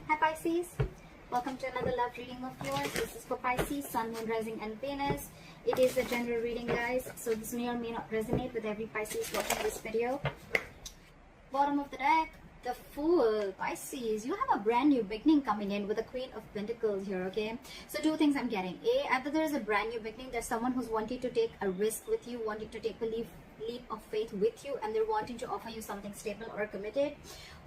Hi Pisces, welcome to another love reading of yours. This is for Pisces, Sun, Moon, Rising and Venus. It is a general reading, guys, so this may or may not resonate with every Pisces watching this video. Bottom of the deck, the Fool. Pisces, you have a brand new beginning coming in with the Queen of Pentacles here, okay? So two things I'm getting. A, either there is a brand new beginning, there's someone who's wanting to take a risk with you, wanting to take a leap of faith with you, and they're wanting to offer you something stable or committed.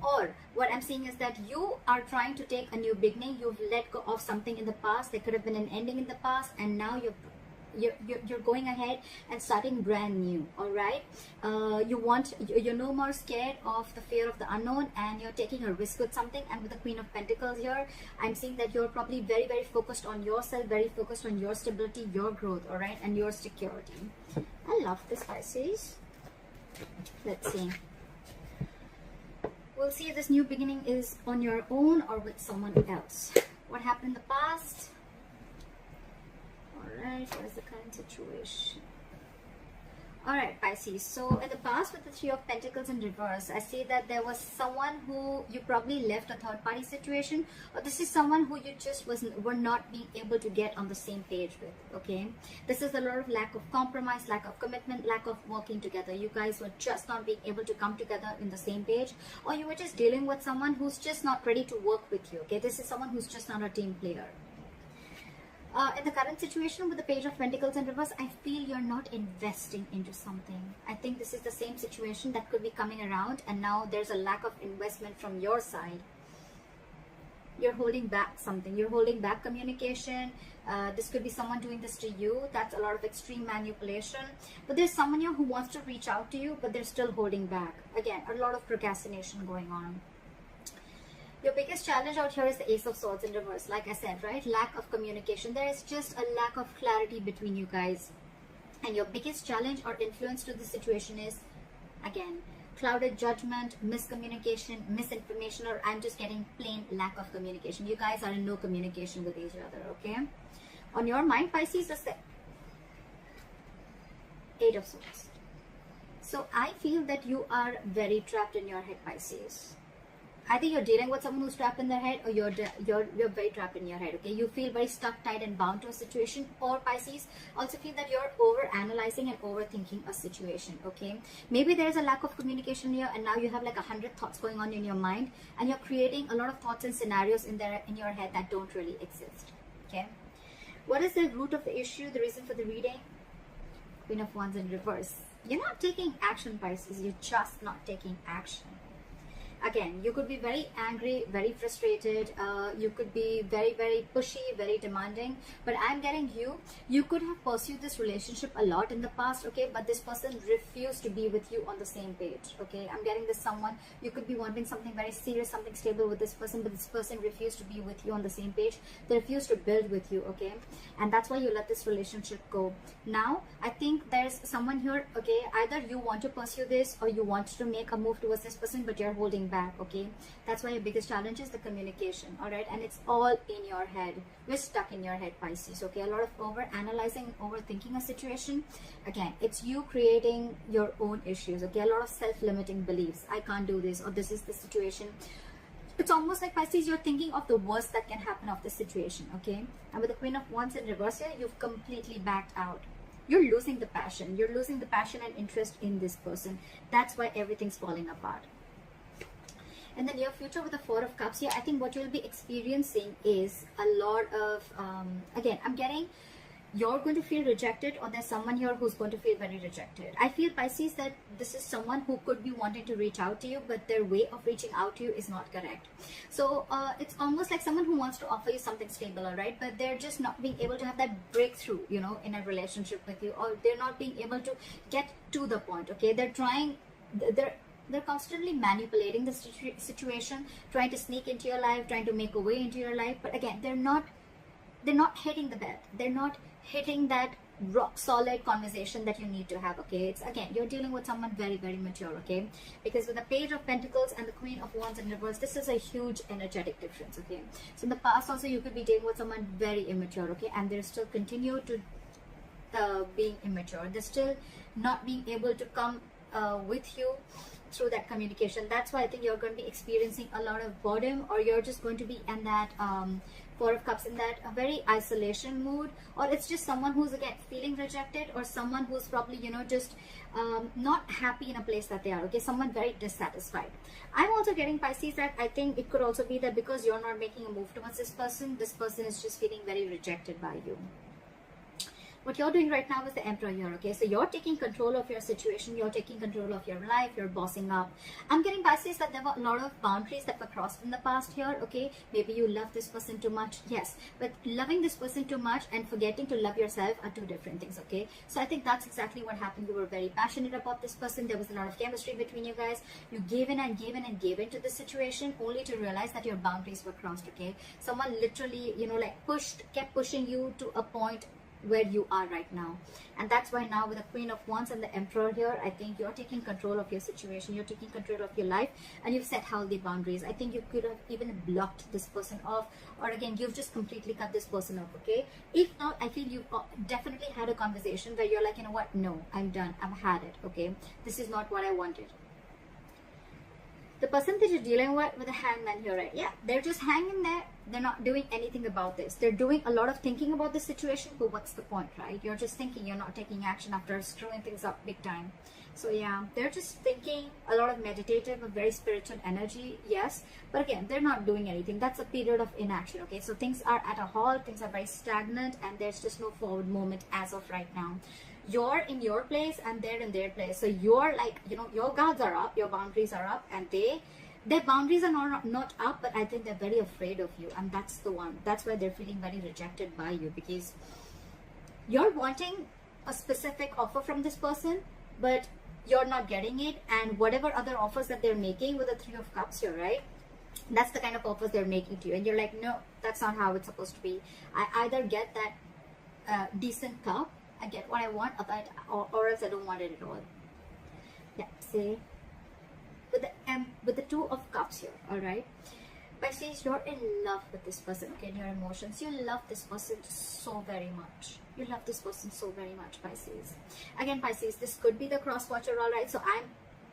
Or what I'm seeing is that you are trying to take a new beginning. You've let go of something in the past. There could have been an ending in the past, and now you're going ahead and starting brand new. All right, you're no more scared of the fear of the unknown, and you're taking a risk with something. And with the Queen of Pentacles here, I'm seeing that you're probably very, very focused on yourself, very focused on your stability, your growth, all right, and your security. I love this, Pisces. Let's see. We'll see if this new beginning is on your own or with someone else. What happened in the past? Alright, what is the current situation? Alright, Pisces. So in the past with the Three of Pentacles in reverse, I see that there was someone who you probably left a third party situation, or this is someone who you just were not being able to get on the same page with, okay? This is a lot of lack of compromise, lack of commitment, lack of working together. You guys were just not being able to come together in the same page, or you were just dealing with someone who's just not ready to work with you, okay? This is someone who's just not a team player. In the current situation with the Page of Pentacles in reverse, I feel you're not investing into something. I think this is the same situation that could be coming around, and now there's a lack of investment from your side. You're holding back something. You're holding back communication. This could be someone doing this to you. That's a lot of extreme manipulation. But there's someone here who wants to reach out to you, but they're still holding back. Again, a lot of procrastination going on. Your biggest challenge out here is the Ace of Swords in reverse. Like I said, right? Lack of communication. There is just a lack of clarity between you guys. And your biggest challenge or influence to the situation is, again, clouded judgment, miscommunication, misinformation, or I'm just getting plain lack of communication. You guys are in no communication with each other, okay? On your mind, Pisces, is the Eight of Swords. So I feel that you are very trapped in your head, Pisces. Either you're dealing with someone who's trapped in their head, or you're very trapped in your head, okay? You feel very stuck, tight and bound to a situation. Or Pisces, also feel that you're over analyzing and overthinking a situation, okay? Maybe there's a lack of communication here, and now you have like 100 thoughts going on in your mind, and you're creating a lot of thoughts and scenarios in your head that don't really exist, okay? What is the root of the issue, the reason for the reading? Queen of Wands in reverse. You're not taking action, Pisces. You're just not taking action. Again, you could be very angry, very frustrated. You could be very, very pushy, very demanding. But I'm getting you could have pursued this relationship a lot in the past, okay? But this person refused to be with you on the same page, okay? I'm getting this someone, you could be wanting something very serious, something stable with this person, but this person refused to be with you on the same page. They refused to build with you, okay? And that's why you let this relationship go. Now, I think there's someone here, okay? Either you want to pursue this, or you want to make a move towards this person, but you're holding back, okay? That's why your biggest challenge is the communication, all right? And it's all in your head. We're stuck in your head, Pisces, okay? A lot of over analyzing, overthinking a situation. Again, it's you creating your own issues, okay? A lot of self-limiting beliefs. I can't do this, or this is the situation. It's almost like, Pisces, you're thinking of the worst that can happen of the situation, okay? And with the Queen of Wands in reverse here, you've completely backed out. You're losing the passion. You're losing the passion and interest in this person. That's why everything's falling apart. In the near future with the Four of Cups here, I think what you'll be experiencing is a lot of, again, I'm getting you're going to feel rejected, or there's someone here who's going to feel very rejected. I feel, Pisces, that this is someone who could be wanting to reach out to you, but their way of reaching out to you is not correct. So it's almost like someone who wants to offer you something stable, all right? But they're just not being able to have that breakthrough, you know, in a relationship with you, or they're not being able to get to the point, okay? They're constantly manipulating the situation, trying to sneak into your life, trying to make a way into your life. But again, they're not hitting the bed. They're not hitting that rock solid conversation that you need to have, okay? It's, again, you're dealing with someone very, very mature, okay? Because with the Page of Pentacles and the Queen of Wands in reverse, this is a huge energetic difference, okay? So in the past also, you could be dealing with someone very immature, okay? And they're still continue to being immature. They're still not being able to come with you through that communication. That's why I think you're going to be experiencing a lot of boredom, or you're just going to be in that Four of Cups, in that very isolation mood, or it's just someone who's again feeling rejected, or someone who's probably, you know, just not happy in a place that they are, okay, someone very dissatisfied. I'm also getting, Pisces, that I think it could also be that because you're not making a move towards this person is just feeling very rejected by you. What you're doing right now is the Emperor here, okay? So you're taking control of your situation, you're taking control of your life, you're bossing up. I'm getting, Pisces, that there were a lot of boundaries that were crossed in the past here, okay? Maybe you love this person too much, yes. But loving this person too much and forgetting to love yourself are two different things, okay? So I think that's exactly what happened. You were very passionate about this person. There was a lot of chemistry between you guys. You gave in and gave in and gave into the situation, only to realize that your boundaries were crossed, okay? Someone literally, you know, like kept pushing you to a point where you are right now. And that's why now with the Queen of Wands and the Emperor here, I think you're taking control of your situation, you're taking control of your life, and you've set healthy boundaries. I think you could have even blocked this person off, or again, you've just completely cut this person off, okay? If not, I feel you definitely had a conversation where you're like, you know what, no, I'm done, I've had it, okay? This is not what I wanted. The person that you're dealing with the Hangman here, right? Yeah, they're just hanging there. They're not doing anything about this. They're doing a lot of thinking about the situation, but what's the point, right? You're just thinking, you're not taking action after screwing things up big time. So yeah, they're just thinking, a lot of meditative, a very spiritual energy, yes. But again, they're not doing anything. That's a period of inaction, okay? So things are at a halt, things are very stagnant, and there's just no forward movement as of right now. You're in your place and they're in their place. So you're like, you know, your guards are up, your boundaries are up, and their boundaries are not up, but I think they're very afraid of you. And that's the one. That's why they're feeling very rejected by you, because you're wanting a specific offer from this person, but you're not getting it. And whatever other offers that they're making with the Three of Cups here, right? That's the kind of offers they're making to you. And you're like, no, that's not how it's supposed to be. I either get that decent cup, I get what I want, or else I don't want it at all. Yeah, see, with the Two of Cups here, all right? Pisces, you're in love with this person, okay? In your emotions, you love this person so very much. You love this person so very much, Pisces. Again, Pisces, this could be the cross watcher, all right? So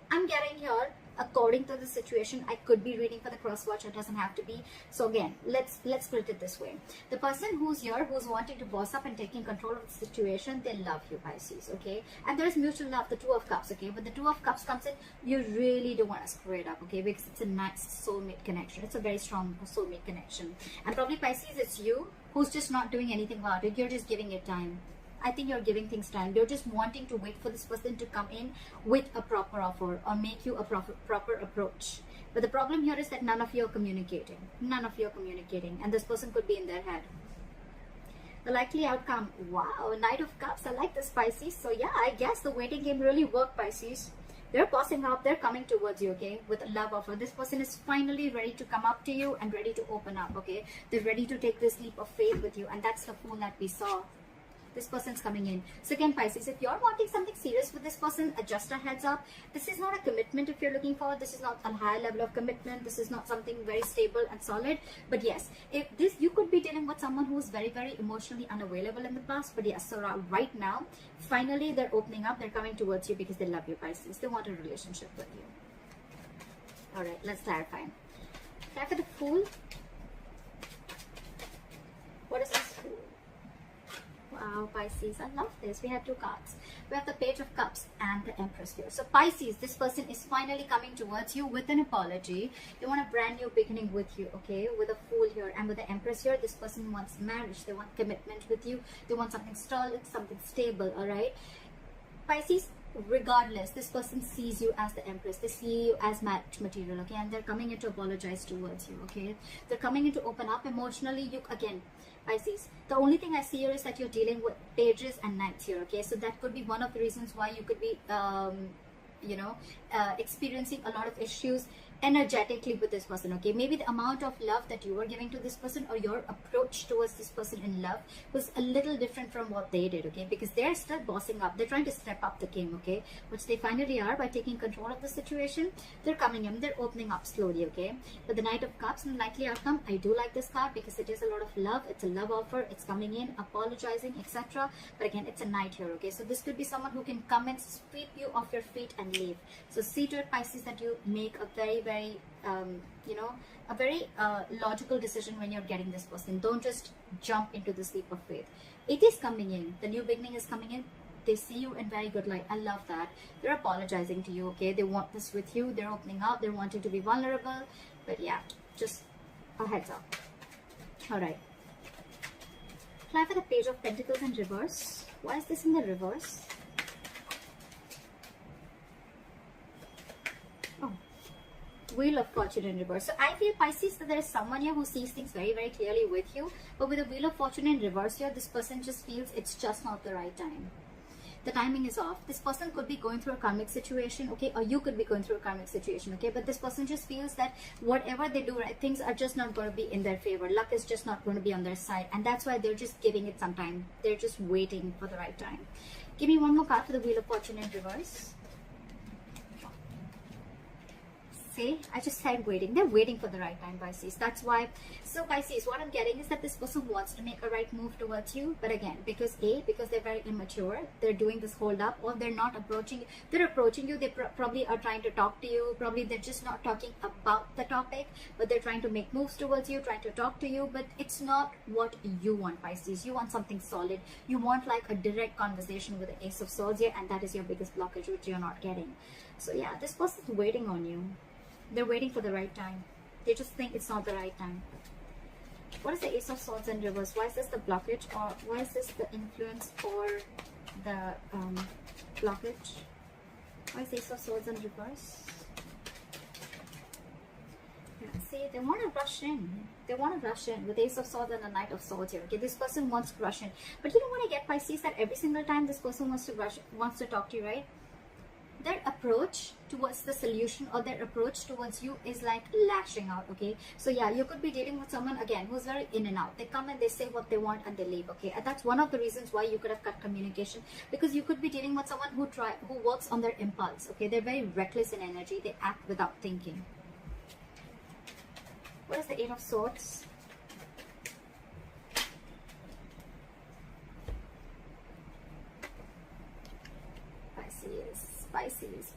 I'm getting here, according to the situation, I could be reading for the cross watcher, it doesn't have to be. So again, let's split it this way. The person who's here, who's wanting to boss up and taking control of the situation, they love you, Pisces, okay? And there's mutual love, the Two of Cups, okay? But the Two of Cups comes in, you really don't want to screw it up, okay? Because it's a nice soulmate connection. It's a very strong soulmate connection. And probably, Pisces, it's you who's just not doing anything about it. You're just giving it time. I think you're giving things time. You're just wanting to wait for this person to come in with a proper offer or make you a proper approach. But the problem here is that none of you are communicating. None of you are communicating. And this person could be in their head. The likely outcome. Wow, Knight of Cups. I like this, Pisces. So yeah, I guess the waiting game really worked, Pisces. They're bossing up. They're coming towards you, okay, with a love offer. This person is finally ready to come up to you and ready to open up, okay? They're ready to take this leap of faith with you. And that's the Fool that we saw. This person's coming in. So again, Pisces, if you're wanting something serious with this person, just a heads up, this is not a commitment if you're looking for. This is not a high level of commitment. This is not something very stable and solid. But yes, if this, you could be dealing with someone who's very, very emotionally unavailable in the past. But yes, so right now, finally, they're opening up. They're coming towards you because they love you, Pisces. They want a relationship with you. All right, let's clarify. Clarify the Fool. What is this Fool? Wow, Pisces, I love this. We have two cards. We have the Page of Cups and the Empress here. So Pisces, this person is finally coming towards you with an apology. They want a brand new beginning with you, okay? With a Fool here and with the Empress here, this person wants marriage. They want commitment with you. They want something solid, something stable, all right? Pisces, regardless, this person sees you as the Empress. They see you as match material, okay? And they're coming in to apologize towards you, okay? They're coming in to open up emotionally. You, again, Pisces, the only thing I see here is that you're dealing with Pages and Knights here, okay? So that could be one of the reasons why you could be, experiencing a lot of issues energetically with this person, okay? Maybe the amount of love that you were giving to this person, or your approach towards this person in love, was a little different from what they did, okay? Because they're still bossing up, they're trying to step up the game, okay? Which they finally are by taking control of the situation. They're coming in, they're opening up slowly, okay? But the Knight of Cups and likely outcome, I do like this card because it is a lot of love. It's a love offer, it's coming in, apologizing, etc. But again, it's a knight here, okay? So this could be someone who can come and sweep you off your feet and leave. So see to it, Pisces, that you make a very you know, a very logical decision when you're getting this person. Don't just jump into the leap of faith. It is coming in, the new beginning is coming in. They see you in very good light. I love that. They're apologizing to you, okay? They want this with you. They're opening up, they're wanting to be vulnerable. But yeah, just a heads up. All right, apply for the Page of Pentacles in reverse. Why is this in the reverse? Wheel of Fortune in reverse. So I feel, Pisces, that there is someone here who sees things very clearly with you, but with the Wheel of Fortune in reverse here, this person just feels it's just not the right time. The timing is off. This person could be going through a karmic situation, okay, or you could be going through a karmic situation, okay, but this person just feels that whatever they do, right, things are just not going to be in their favor. Luck is just not going to be on their side, and that's why they're just giving it some time. They're just waiting for the right time. Give me one more card for the Wheel of Fortune in reverse. See, I just said waiting. They're waiting for the right time, Pisces. That's why. So Pisces, what I'm getting is that this person wants to make a right move towards you, but again, because they're very immature, they're doing this hold up, or they're not approaching you. They're approaching you, they probably are trying to talk to you, probably they're just not talking about the topic, but they're trying to make moves towards you, trying to talk to you, but it's not what you want, Pisces. You want something solid. You want like a direct conversation with the Ace of Swords here, and that is your biggest blockage, which you're not getting. So yeah, this person's waiting on you. They're waiting for the right time. They just think it's not the right time. What is the Ace of Swords in reverse? Why is this the blockage, or why is this the influence or the blockage? Why is the Ace of Swords in reverse? Yeah, see, they want to rush in. They want to rush in with Ace of Swords and the Knight of Swords here. Okay, this person wants to rush in. But you don't want to get, Pisces, that every single time this person wants to talk to you, right? Their approach towards the solution, or their approach towards you, is like lashing out, okay? So yeah, you could be dealing with someone, again, who's very in and out. They come and they say what they want and they leave, okay? And that's one of the reasons why you could have cut communication, because you could be dealing with someone who works on their impulse, okay? They're very reckless in energy. They act without thinking. What is the Eight of Swords? Pisces.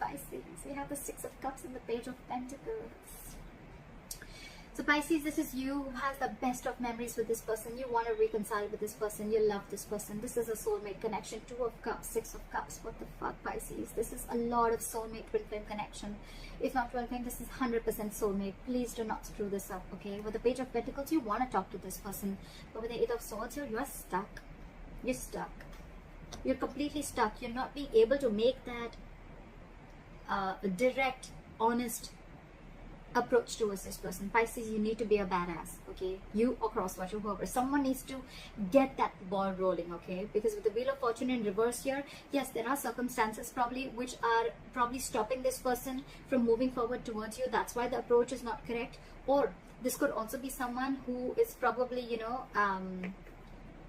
We have the Six of Cups and the Page of Pentacles. So Pisces, this is you who has the best of memories with this person. You want to reconcile with this person. You love this person. This is a soulmate connection. Two of Cups, Six of Cups. What the fuck, Pisces? This is a lot of soulmate twin flame connection. If not twin flame, this is 100% soulmate. Please do not screw this up, okay? With the Page of Pentacles, you want to talk to this person. But with the Eight of Swords here, you are stuck. You're stuck. You're completely stuck. You're not being able to make that direct, honest approach towards this person. Pisces, you need to be a badass, okay? You or crosswatcher, whoever, someone needs to get that ball rolling, okay? Because with the Wheel of Fortune in reverse here, yes, there are circumstances probably which are probably stopping this person from moving forward towards you. That's why the approach is not correct. Or this could also be someone who is probably, you know,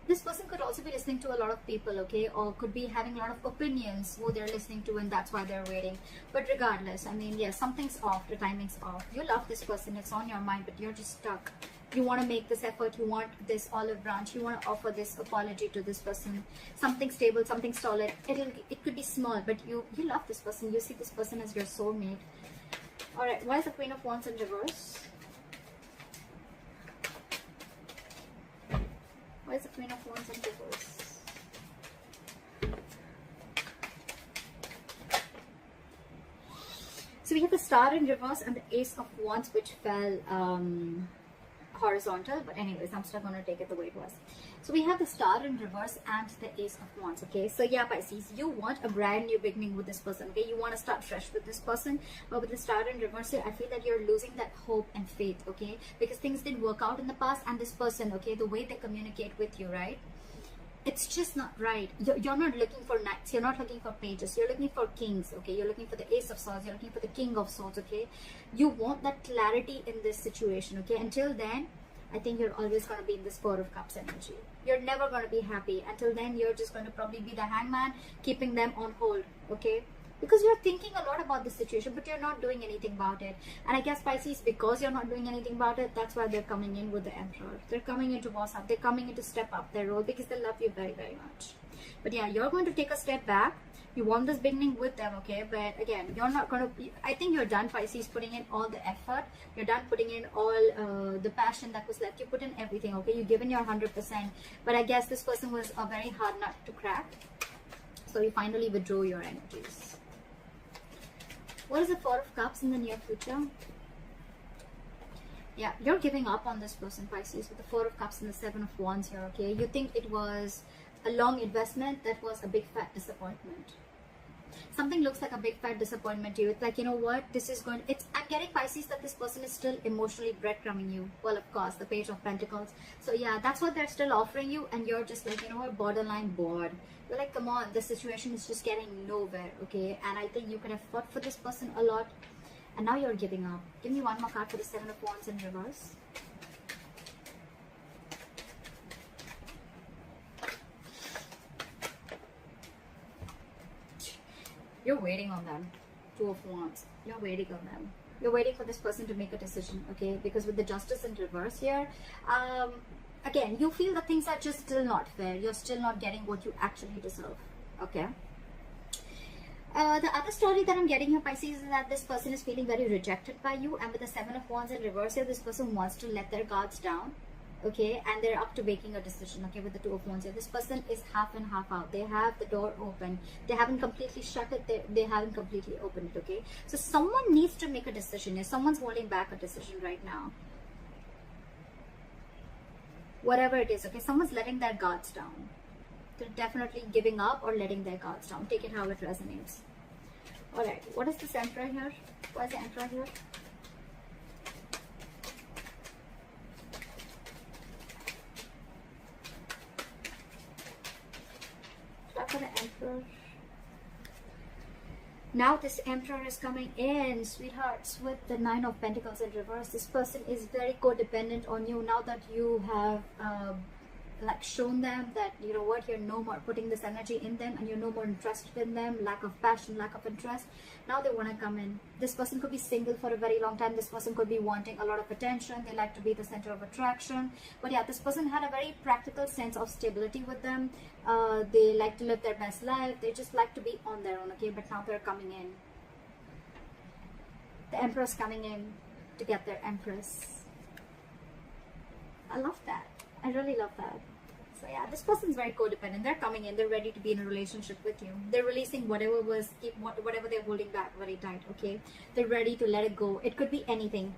this person could also be listening to a lot of people, okay, or could be having a lot of opinions who they're listening to, and that's why they're waiting. But regardless, I mean, yeah, something's off, the timing's off. You love this person, it's on your mind, but you're just stuck. You want to make this effort, you want this olive branch, you want to offer this apology to this person, something stable, something solid. It could be small, but you love this person. You see this person as your soulmate. All right, why is the Queen of Wands in reverse? Why is the Queen of Wands in reverse? So we have the Star in reverse and the Ace of Wands, which fell horizontal. But anyways, I'm still going to take it the way it was. So we have the Star in reverse and the Ace of Wands, okay? So yeah, Pisces, you want a brand new beginning with this person, okay? You want to start fresh with this person. But with the Star in reverse, I feel that you're losing that hope and faith, okay? Because things didn't work out in the past, and this person, okay, the way they communicate with you, right? it's just not right. You're not looking for knights, you're not looking for pages, you're looking for kings, okay? You're looking for the ace of swords, you're looking for the king of swords, okay? You want that clarity in this situation, okay? Until then, I think you're always going to be in this Four of Cups energy. You're never going to be happy. Until then, you're just going to probably be the hangman, keeping them on hold, okay? Because you're thinking a lot about the situation, but you're not doing anything about it. And I guess Pisces, because you're not doing anything about it, that's why they're coming in with the Emperor. They're coming in to boss up. They're coming in to step up their role because they love you very, very much. But yeah, you're going to take a step back. You want this beginning with them, okay? But again, you're not going to... I think you're done, Pisces, putting in all the effort. You're done putting in all the passion that was left. You put in everything, okay? You've given your 100%. But I guess this person was a very hard nut to crack. So you finally withdrew your energies. What is the Four of Cups in the near future? Yeah, you're giving up on this person, Pisces, with the Four of Cups and the Seven of Wands here, okay? You think it was a long investment that was a big fat disappointment. Something looks like a big fat disappointment to you. It's like, you know what, this is going... I'm getting, Pisces, that this person is still emotionally breadcrumbing you. Well, of course, the Page of Pentacles. So yeah, that's what they're still offering you, and you're just like, you know what, borderline bored. You're like, come on, the situation is just getting nowhere, okay? And I think you could have fought for this person a lot, and now you're giving up. Give me one more card for the Seven of Wands in reverse. You're waiting on them. Two of Wands. You're waiting on them. You're waiting for this person to make a decision, okay? Because with the Justice in reverse here, again, you feel that things are just still not fair. You're still not getting what you actually deserve, okay? The other story that I'm getting here, Pisces, is that this person is feeling very rejected by you. And with the Seven of Wands in reverse here, this person wants to let their guards down, okay? And they're up to making a decision, okay? With the Two of Wands here, this person is half in, half out. They have the door open. They haven't completely shut it. They haven't completely opened it, okay? So someone needs to make a decision here. Someone's holding back a decision right now. Whatever it is, okay? Someone's letting their guards down. They're definitely giving up or letting their guards down. Take it how it resonates. Alright, what is this Emperor here? Why is the Emperor here? For the Emperor. Now this Emperor is coming in, sweethearts, with the Nine of Pentacles in reverse. This person is very codependent on you now that you have like shown them that, you know what, you're no more putting this energy in them and you're no more interested in them. Lack of passion, lack of interest. Now they want to come in. This person could be single for a very long time. This person could be wanting a lot of attention. They like to be the center of attraction. But yeah, this person had a very practical sense of stability with them. They like to live their best life. They just like to be on their own, okay? But now they're coming in. The Emperor's coming in to get their Empress. I love that. I really love that. So yeah, this person's very codependent. They're coming in. They're ready to be in a relationship with you. They're releasing whatever they're holding back very tight, okay? They're ready to let it go. It could be anything.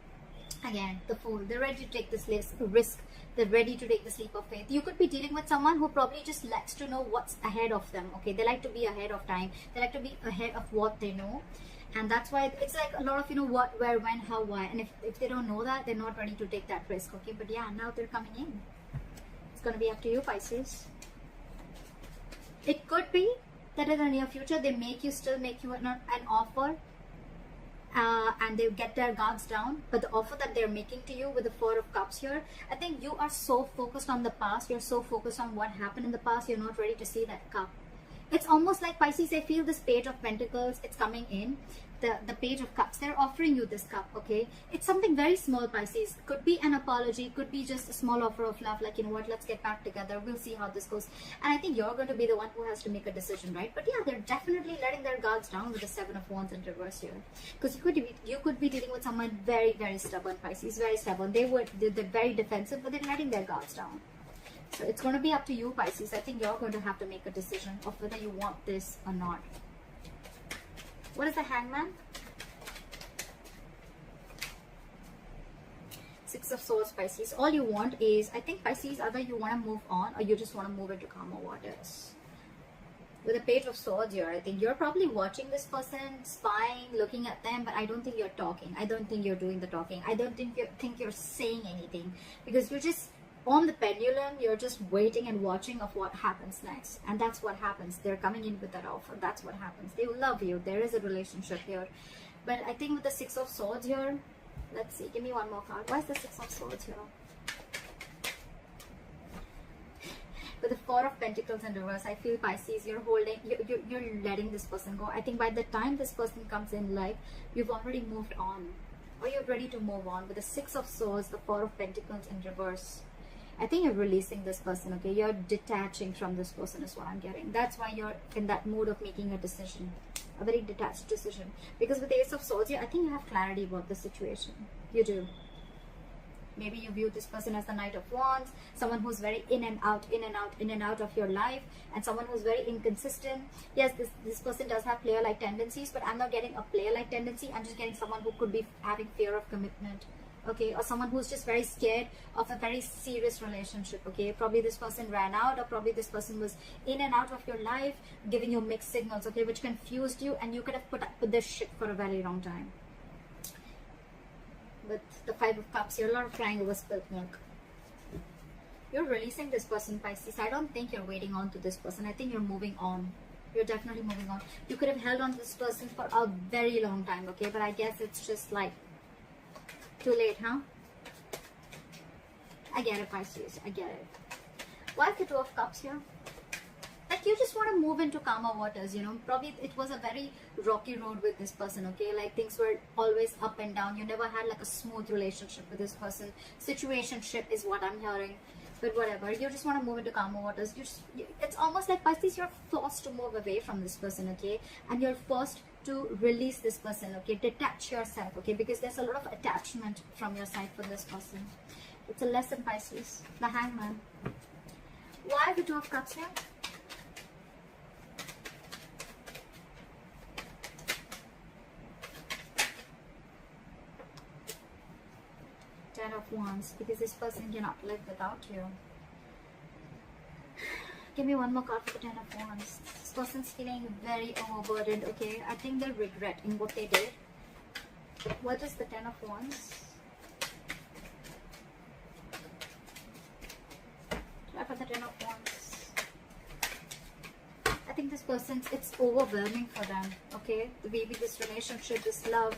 Again, the Fool. They're ready to take this risk. They're ready to take this leap of faith. You could be dealing with someone who probably just likes to know what's ahead of them, okay? They like to be ahead of time. They like to be ahead of what they know. And that's why it's like a lot of, you know, what, where, when, how, why. And if they don't know that, they're not ready to take that risk, okay? But yeah, now they're coming in. It's going to be up to you, Pisces. It could be that in the near future, they still make you an offer. And they get their guards down. But the offer that they're making to you with the Four of Cups here, I think you are so focused on the past. You're so focused on what happened in the past. You're not ready to see that cup. It's almost like, Pisces, I feel this Page of Pentacles, it's coming in. The Page of Cups, they're offering you this cup, okay? It's something very small, Pisces. Could be an apology, could be just a small offer of love, like, you know what, let's get back together, we'll see how this goes. And I think you're going to be the one who has to make a decision, right? But yeah, they're definitely letting their guards down with the Seven of Wands in reverse here. Because you could be dealing with someone very, very stubborn, Pisces, very stubborn. They're very defensive, but they're letting their guards down. So it's going to be up to you, Pisces. I think you're going to have to make a decision of whether you want this or not. What is the Hangman? Six of Swords, Pisces. All you want is, I think, Pisces, either you want to move on or you just want to move into calmer waters. With the Page of Swords here, I think you're probably watching this person, spying, looking at them, but I don't think you're talking. I don't think you're doing the talking. I don't think you're saying anything, because you're just on the pendulum, you're just waiting and watching of what happens next. And that's what happens. They're coming in with that offer. That's what happens. They love you. There is a relationship here. But I think with the Six of Swords here, let's see, give me one more card. Why is the Six of Swords here? With the Four of Pentacles in reverse, I feel, Pisces, you're holding, you're letting this person go. I think by the time this person comes in life, you've already moved on, or you're ready to move on. With the Six of Swords, the Four of Pentacles in reverse, I think you're releasing this person, okay? You're detaching from this person is what I'm getting. That's why you're in that mood of making a decision, a very detached decision. Because with the Ace of Swords here, I think you have clarity about the situation. You do. Maybe you view this person as the Knight of Wands, someone who's very in and out, in and out, in and out of your life, and someone who's very inconsistent. Yes, this person does have player-like tendencies, but I'm not getting a player-like tendency. I'm just getting someone who could be having fear of commitment, okay? Or someone who's just very scared of a very serious relationship, okay? Probably this person ran out, or probably this person was in and out of your life, giving you mixed signals, okay, which confused you, and you could have put up with this shit for a very long time. With the Five of Cups, you're a lot of crying over spilt milk. You're releasing this person, Pisces. I don't think you're waiting on to this person. I think you're moving on. You're definitely moving on. You could have held on to this person for a very long time, okay? But I guess it's just like too late, huh? I get it, Pisces. I get it. Why is the Two of Cups here? Like, you just want to move into calmer waters, you know. Probably it was a very rocky road with this person, okay? Like, things were always up and down. You never had like a smooth relationship with this person. Situationship is what I'm hearing. But whatever, you just want to move into calmer waters. It's almost like, Pisces, you're forced to move away from this person, okay? And you're forced to release this person, okay? Detach yourself, okay? Because there's a lot of attachment from your side for this person. It's a lesson, Pisces. The Hangman. Why the Two of Cups here? Ten of Wands, because this person cannot live without you. Give me one more card for the Ten of Wands. This person's feeling very overburdened, okay? I think they're regretting what they did. What is the Ten of Wands? Try for the Ten of Wands. I think this person's, it's overwhelming for them, okay? Maybe this relationship, this love,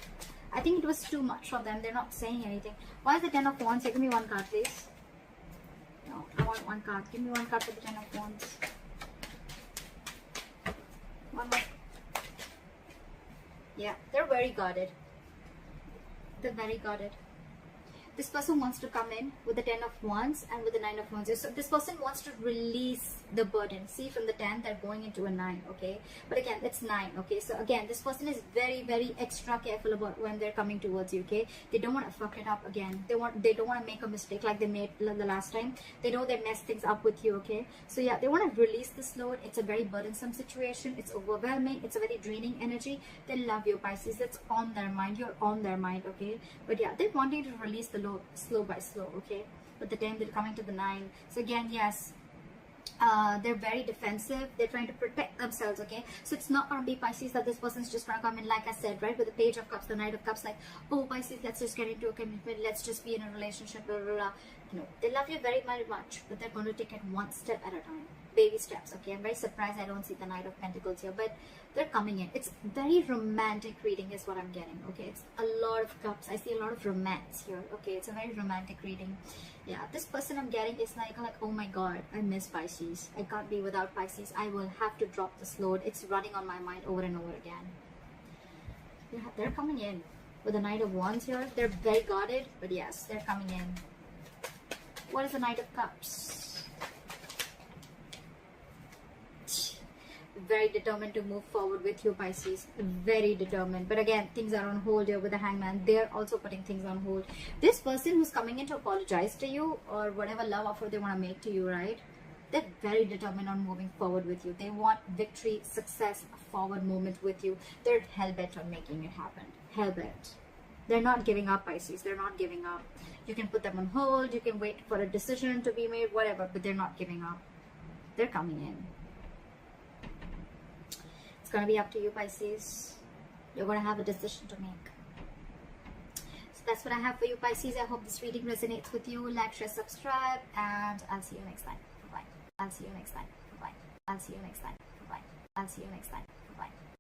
I think it was too much for them. They're not saying anything. Why is the Ten of Wands? Give me one card, please. No, I want one card. Give me one card for the Ten of Wands. One more. Yeah, they're very guarded. They're very guarded. This person wants to come in with the Ten of Wands and with the Nine of Wands. So this person wants to release the burden. See, from the 10, they're going into a 9, okay? But again, it's 9, okay? So again, this person is very, very extra careful about when they're coming towards you, okay? They don't want to fuck it up again. They don't want to make a mistake like they made the last time. They know they messed things up with you, okay? So yeah, they want to release this load. It's a very burdensome situation. It's overwhelming. It's a very draining energy. They love you, Pisces. That's on their mind. You're on their mind, okay? But yeah, they're wanting to release the load slow by slow, okay? But the 10, they're coming to the 9. So again, yes, they're very defensive. They're trying to protect themselves, okay? So it's not going to be, Pisces, that this person's just going to come in, like I said, right? With the Page of Cups, the Knight of Cups, like, oh, Pisces, let's just get into a commitment. Let's just be in a relationship, blah, blah, blah. No, they love you very, very much, but they're going to take it one step at a time. Baby steps, okay? I'm very surprised I don't see the Knight of Pentacles here, but they're coming in. It's very romantic reading is what I'm getting, okay? It's a lot of cups. I see a lot of romance here, okay? It's a very romantic reading. Yeah, this person I'm getting is like, oh my god, I miss Pisces. I can't be without Pisces. I will have to drop this load. It's running on my mind over and over again. Yeah, they're coming in with the Knight of Wands here. They're very guarded, but yes, they're coming in. What is the Knight of Cups? Very determined to move forward with you, Pisces. Very determined. But again, things are on hold here with the Hangman. They're also putting things on hold. This person who's coming in to apologize to you, or whatever love offer they want to make to you, right? They're very determined on moving forward with you. They want victory, success, a forward movement with you. They're hell-bent on making it happen. Hell-bent. They're not giving up, Pisces. They're not giving up. You can put them on hold. You can wait for a decision to be made, whatever. But they're not giving up. They're coming in. It's going to be up to you, Pisces. You're going to have a decision to make. So that's what I have for you, Pisces. I hope this reading resonates with you. Like, share, subscribe, and I'll see you next time. Bye. I'll see you next time. Bye. I'll see you next time. Bye. I'll see you next time. Bye.